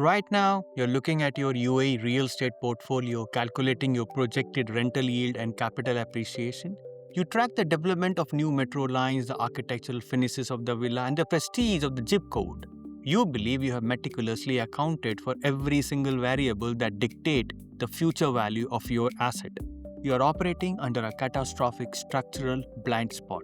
Right now, you're looking at your UAE real estate portfolio, calculating your projected rental yield and capital appreciation. You track the development of new metro lines, the architectural finishes of the villa, and the prestige of the zip code. You believe you have meticulously accounted for every single variable that dictate the future value of your asset. You are operating under a catastrophic structural blind spot.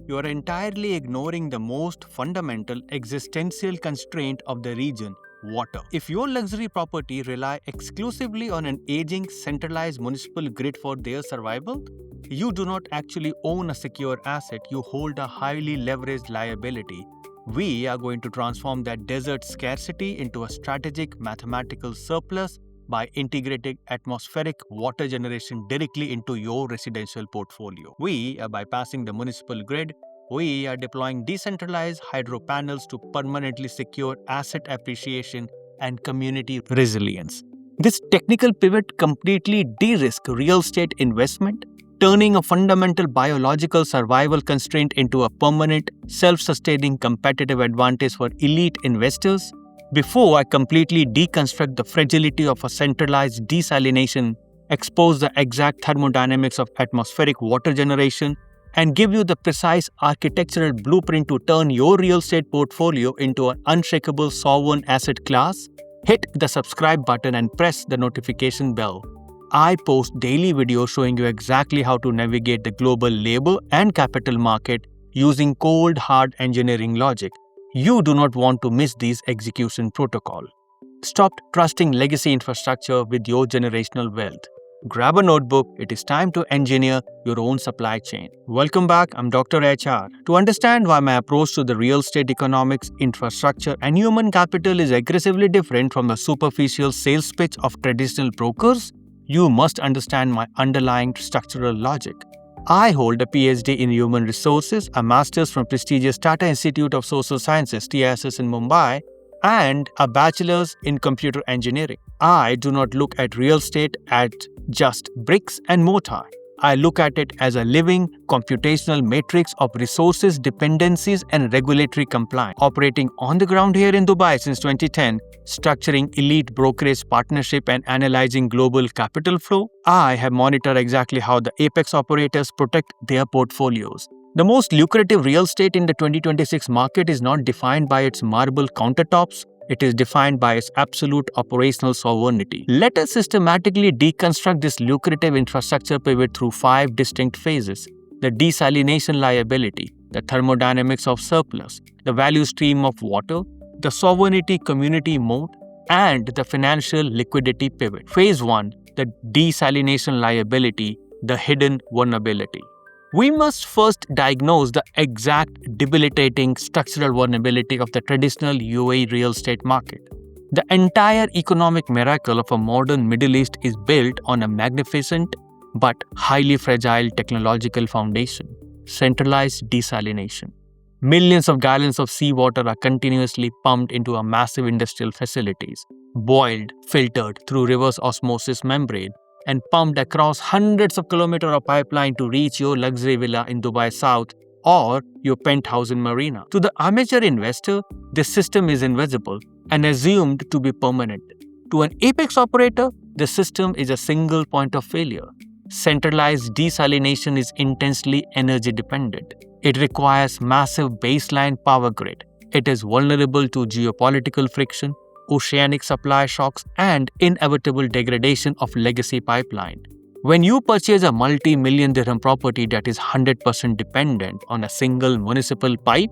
You are entirely ignoring the most fundamental existential constraint of the region: water. If your luxury property rely exclusively on an aging centralized municipal grid for their survival, you do not actually own a secure asset, you hold a highly leveraged liability. We are going to transform that desert scarcity into a strategic mathematical surplus by integrating atmospheric water generation directly into your residential portfolio. We are bypassing the municipal grid. We are deploying decentralized hydropanels to permanently secure asset appreciation and community resilience. This technical pivot completely de-risks real estate investment, turning a fundamental biological survival constraint into a permanent, self-sustaining competitive advantage for elite investors. Before I completely deconstruct the fragility of a centralized desalination, expose the exact thermodynamics of atmospheric water generation, and give you the precise architectural blueprint to turn your real estate portfolio into an unshakable sovereign asset class, hit the subscribe button and press the notification bell. I post daily videos showing you exactly how to navigate the global labor and capital market using cold, hard engineering logic. You do not want to miss these execution protocol. Stop trusting legacy infrastructure with your generational wealth. Grab a notebook, it is time to engineer your own supply chain. Welcome back, I'm Dr. HR. To understand why my approach to the real estate economics, infrastructure, and human capital is aggressively different from the superficial sales pitch of traditional brokers, you must understand my underlying structural logic. I hold a PhD in Human Resources, a Master's from prestigious Tata Institute of Social Sciences (TISS) in Mumbai, and a Bachelor's in Computer Engineering. I do not look at real estate as just bricks and mortar. I look at it as a living computational matrix of resources, dependencies, and regulatory compliance. Operating on the ground here in Dubai since 2010, structuring elite brokerage partnership and analyzing global capital flow, I have monitored exactly how the apex operators protect their portfolios. The most lucrative real estate in the 2026 market is not defined by its marble countertops. It is defined by its absolute operational sovereignty. Let us systematically deconstruct this lucrative infrastructure pivot through 5 distinct phases: the desalination liability, the thermodynamics of surplus, the value stream of water, the sovereignty community moat, and the financial liquidity pivot. Phase 1, the desalination liability, the hidden vulnerability. We must first diagnose the exact debilitating structural vulnerability of the traditional UAE real estate market. The entire economic miracle of a modern Middle East is built on a magnificent but highly fragile technological foundation: centralized desalination. Millions of gallons of seawater are continuously pumped into a massive industrial facilities, boiled, filtered through reverse osmosis membrane, and pumped across hundreds of kilometers of pipeline to reach your luxury villa in Dubai South or your penthouse in Marina. To the amateur investor, this system is invisible and assumed to be permanent. To an apex operator, the system is a single point of failure. Centralized desalination is intensely energy dependent. It requires massive baseline power grid. It is vulnerable to geopolitical friction, oceanic supply shocks, and inevitable degradation of legacy pipeline. When you purchase a multi-million dirham property that is 100% dependent on a single municipal pipe,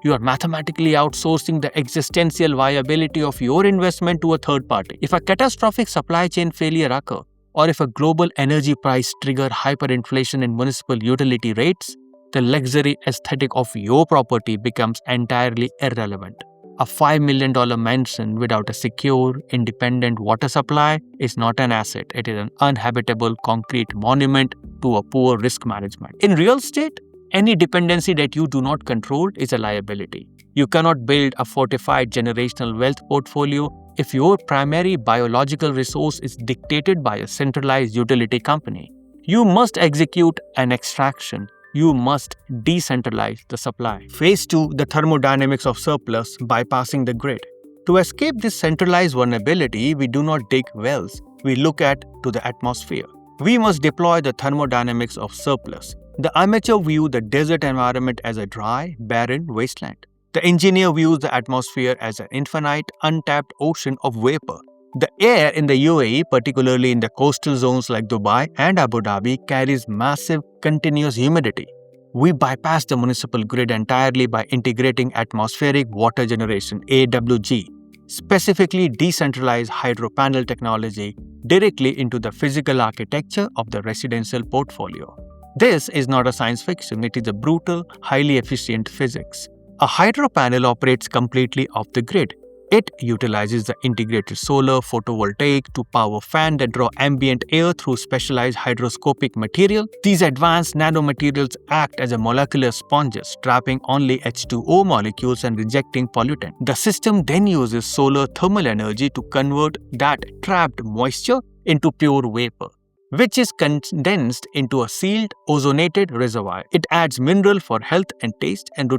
you are mathematically outsourcing the existential viability of your investment to a third party. If a catastrophic supply chain failure occurs, or if a global energy price trigger hyperinflation in municipal utility rates, the luxury aesthetic of your property becomes entirely irrelevant. A $5 million mansion without a secure, independent water supply is not an asset. It is an uninhabitable concrete monument to a poor risk management. In real estate, any dependency that you do not control is a liability. You cannot build a fortified generational wealth portfolio if your primary biological resource is dictated by a centralized utility company. You must execute an extraction. You must decentralize the supply. Phase 2, the thermodynamics of surplus, bypassing the grid. To escape this centralized vulnerability, we do not dig wells, we look to the atmosphere. We must deploy the thermodynamics of surplus. The amateur view the desert environment as a dry, barren wasteland. The engineer views the atmosphere as an infinite, untapped ocean of vapor. The air in the UAE, particularly in the coastal zones like Dubai and Abu Dhabi, carries massive continuous humidity. We bypass the municipal grid entirely by integrating atmospheric water generation (AWG), specifically decentralized hydropanel technology, directly into the physical architecture of the residential portfolio. This is not a science fiction, it is a brutal, highly efficient physics. A hydropanel operates completely off the grid. It utilizes the integrated solar photovoltaic to power fans that draw ambient air through specialized hydroscopic material. These advanced nanomaterials act as a molecular sponges, trapping only H2O molecules and rejecting pollutant. The system then uses solar thermal energy to convert that trapped moisture into pure vapor, which is condensed into a sealed, ozonated reservoir. It adds mineral for health and taste and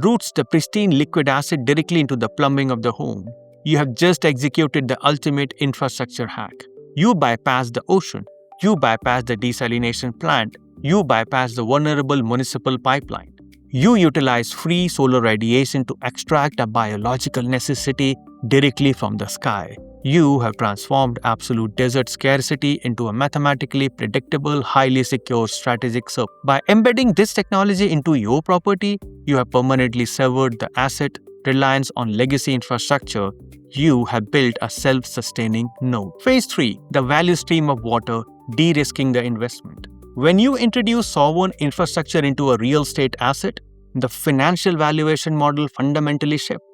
routes the pristine liquid acid directly into the plumbing of the home. You have just executed the ultimate infrastructure hack. You bypass the ocean. You bypass the desalination plant. You bypass the vulnerable municipal pipeline. You utilize free solar radiation to extract a biological necessity directly from the sky. You have transformed absolute desert scarcity into a mathematically predictable, highly secure strategic surplus. By embedding this technology into your property, you have permanently severed the asset reliance on legacy infrastructure. You have built a self-sustaining node. Phase 3. The value stream of water, de-risking the investment. When you introduce sovereign infrastructure into a real estate asset, the financial valuation model fundamentally shifts.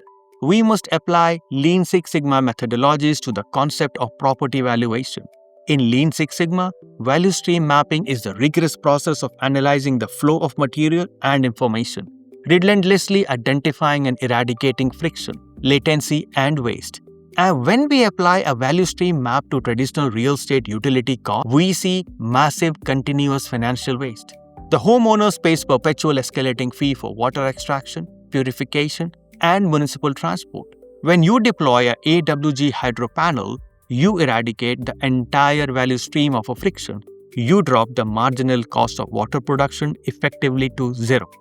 We must apply Lean Six Sigma methodologies to the concept of property valuation. In Lean Six Sigma, value stream mapping is the rigorous process of analyzing the flow of material and information, relentlessly identifying and eradicating friction, latency, and waste. And when we apply a value stream map to traditional real estate utility costs, we see massive continuous financial waste. The homeowners pays perpetual escalating fee for water extraction, purification, and municipal transport. When you deploy a AWG hydropanel, you eradicate the entire value stream of a friction. You drop the marginal cost of water production effectively to zero.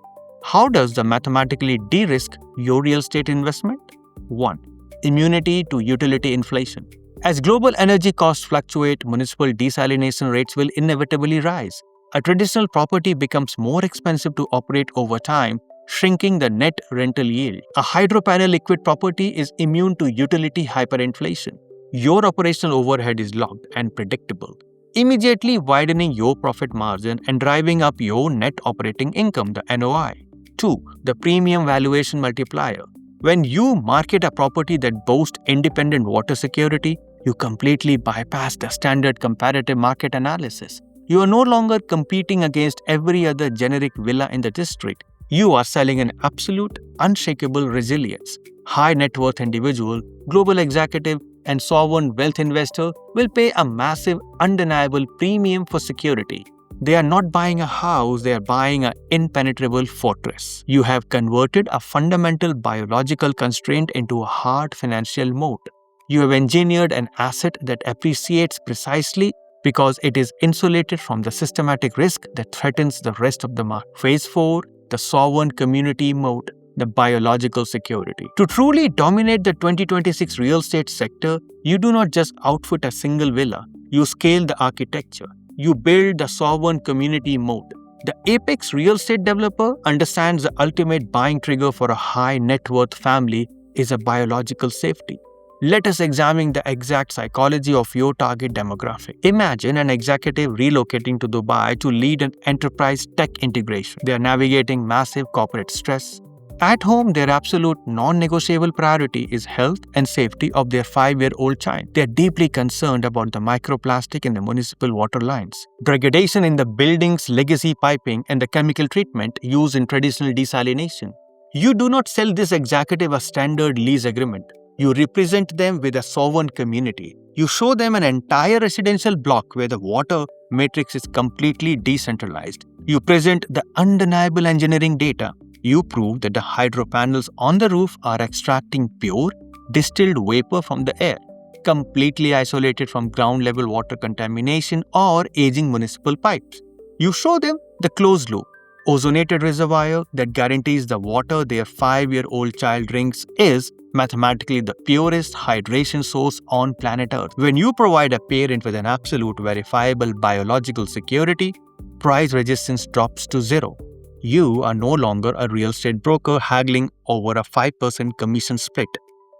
How does the mathematically de-risk your real estate investment? 1. Immunity to utility inflation. As global energy costs fluctuate, municipal desalination rates will inevitably rise. A traditional property becomes more expensive to operate over time, shrinking the net rental yield. A hydropanel liquid property is immune to utility hyperinflation. Your operational overhead is locked and predictable, immediately widening your profit margin and driving up your net operating income, the NOI. 2. The premium valuation multiplier. When you market a property that boasts independent water security, you completely bypass the standard comparative market analysis. You are no longer competing against every other generic villa in the district. You are selling an absolute, unshakable resilience. High net worth individual, global executive, and sovereign wealth investor will pay a massive, undeniable premium for security. They are not buying a house, they are buying an impenetrable fortress. You have converted a fundamental biological constraint into a hard financial moat. You have engineered an asset that appreciates precisely because it is insulated from the systematic risk that threatens the rest of the market. Phase 4. The sovereign community moat, the biological security. To truly dominate the 2026 real estate sector, you do not just outfit a single villa, you scale the architecture. You build the sovereign community moat. The apex real estate developer understands the ultimate buying trigger for a high net worth family is a biological safety. Let us examine the exact psychology of your target demographic. Imagine an executive relocating to Dubai to lead an enterprise tech integration. They are navigating massive corporate stress. At home, their absolute non-negotiable priority is health and safety of their 5-year-old child. They are deeply concerned about the microplastic in the municipal water lines, degradation in the building's legacy piping, and the chemical treatment used in traditional desalination. You do not sell this executive a standard lease agreement. You represent them with a sovereign community. You show them an entire residential block where the water matrix is completely decentralized. You present the undeniable engineering data. You prove that the hydropanels on the roof are extracting pure, distilled vapor from the air, completely isolated from ground-level water contamination or aging municipal pipes. You show them the closed loop, ozonated reservoir that guarantees the water their 5-year-old child drinks is mathematically the purest hydration source on planet Earth. When you provide a parent with an absolute verifiable biological security, price resistance drops to zero. You are no longer a real estate broker haggling over a 5% commission split.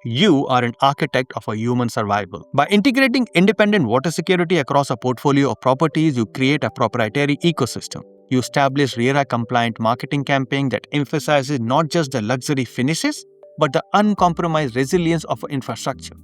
You are an architect of a human survival. By integrating independent water security across a portfolio of properties, you create a proprietary ecosystem. You establish RERA-compliant marketing campaign that emphasizes not just the luxury finishes, but the uncompromised resilience of infrastructure.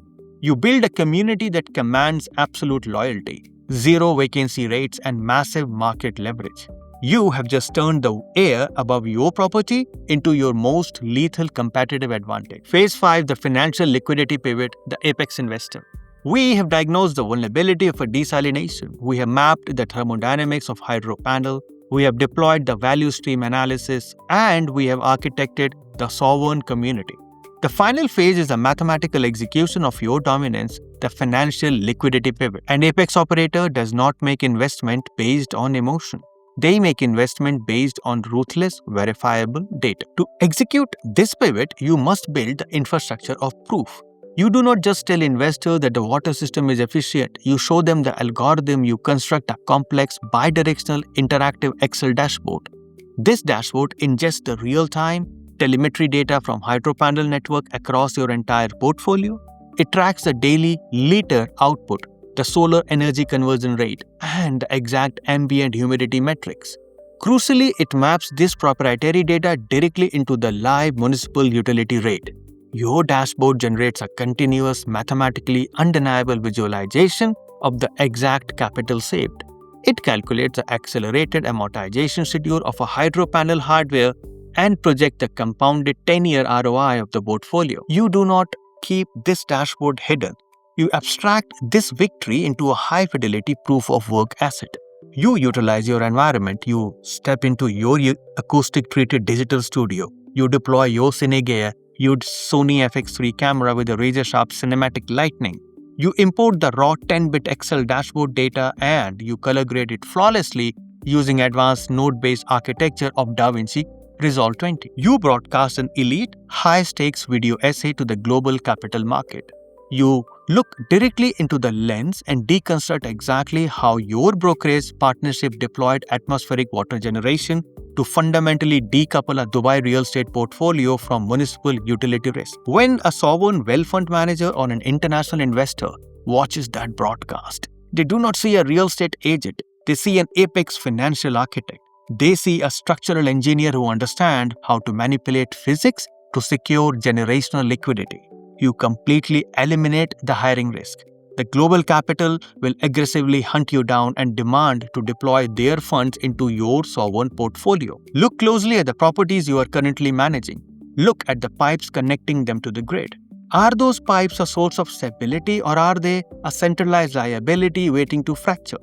You build a community that commands absolute loyalty, zero vacancy rates, and massive market leverage. You have just turned the air above your property into your most lethal competitive advantage. Phase 5, the financial liquidity pivot, the apex investor. We have diagnosed the vulnerability of a desalination. We have mapped the thermodynamics of hydropanel. We have deployed the value stream analysis, and we have architected the sovereign community. The final phase is the mathematical execution of your dominance, the financial liquidity pivot. An apex operator does not make investment based on emotion. They make investment based on ruthless, verifiable data. To execute this pivot, you must build the infrastructure of proof. You do not just tell investors that the water system is efficient. You show them the algorithm. You construct a complex, bidirectional, interactive Excel dashboard. This dashboard ingests the real-time telemetry data from hydropanel network across your entire portfolio. It tracks the daily liter output, the solar energy conversion rate, and the exact ambient humidity metrics. Crucially, it maps this proprietary data directly into the live municipal utility rate. Your dashboard generates a continuous, mathematically undeniable visualization of the exact capital saved. It calculates the accelerated amortization schedule of a hydropanel hardware and projects the compounded 10-year ROI of the portfolio. You do not keep this dashboard hidden. You abstract this victory into a high-fidelity proof-of-work asset. You utilize your environment. You step into your acoustic-treated digital studio. You deploy your Cine Gear, your Sony FX3 camera with a razor-sharp cinematic lighting. You import the raw 10-bit Excel dashboard data and you color grade it flawlessly using advanced node-based architecture of DaVinci Resolve 20. You broadcast an elite, high-stakes video essay to the global capital market. You look directly into the lens and deconstruct exactly how your brokerage partnership deployed atmospheric water generation to fundamentally decouple a Dubai real estate portfolio from municipal utility risk. When a sovereign wealth fund manager or an international investor watches that broadcast, they do not see a real estate agent. They see an apex financial architect. They see a structural engineer who understands how to manipulate physics to secure generational liquidity. You completely eliminate the hiring risk. The global capital will aggressively hunt you down and demand to deploy their funds into your sovereign portfolio. Look closely at the properties you are currently managing. Look at the pipes connecting them to the grid. Are those pipes a source of stability or are they a centralized liability waiting to fracture?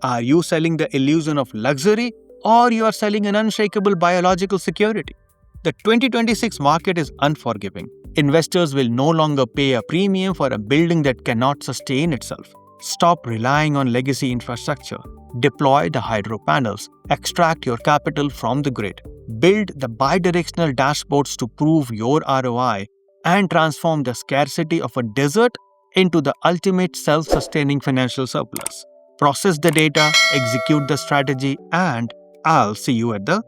Are you selling the illusion of luxury or you are selling an unshakable biological security? The 2026 market is unforgiving. Investors will no longer pay a premium for a building that cannot sustain itself. Stop relying on legacy infrastructure. Deploy the hydro panels. Extract your capital from the grid. Build the bidirectional dashboards to prove your ROI and transform the scarcity of a desert into the ultimate self-sustaining financial surplus. Process the data, execute the strategy, and I'll see you at the